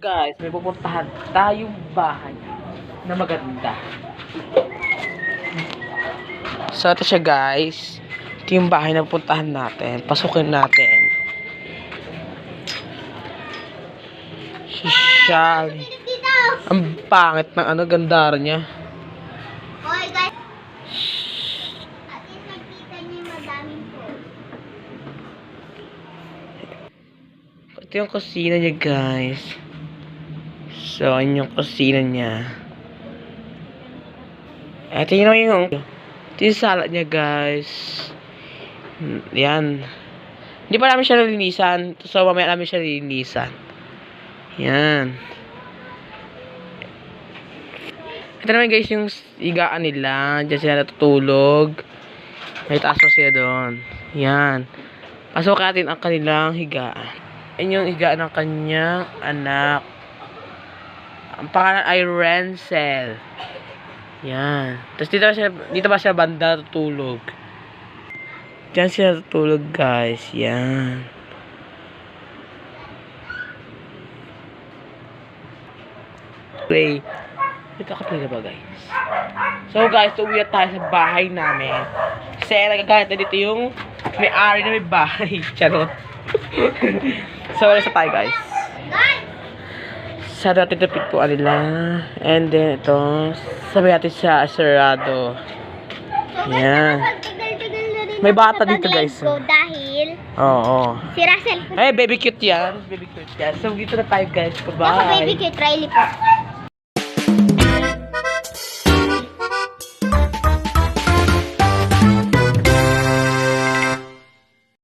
Guys, may pupuntahan tayong bahay na maganda. So, ito siya guys. Ito yung bahay na pupuntahan natin. Pasukin natin. Shishali. Ang pangit ng gandara niya. Hoy guys. Atin nakita niyo madaming po. Ito yung kusina niya guys. So, yun yung kusina niya. Ito yung salad niya guys. Yan. Hindi pa namin siya nalinisan. So, mamaya namin siya nalinisan. Yan. Ito naman guys yung higaan nila. Diyan sila natutulog. May taas pa sila doon. Yan. Pasok natin ang kanilang higaan. Yan yung higaan ng kanyang anak. Ang pangalan ay Renzel. Yan. Tapos dito ba siya banda tutulog. Diyan siya tutulog guys. Yan. Play. Dito ka play na ba guys? So guys, uwi tayo sa bahay namin. Kasi nagkakahit na dito yung may-ari na may bahay. Charot. So wala sa tayo guys. Sa natin po nila. And then ito, sabi natin siya sarado. Yan. May bata dito guys. Dahil Oo. si Russell. Hey, baby cute yan. Baby cute yan. So dito na tayo guys. Ako Bye-bye. baby kay Riley po.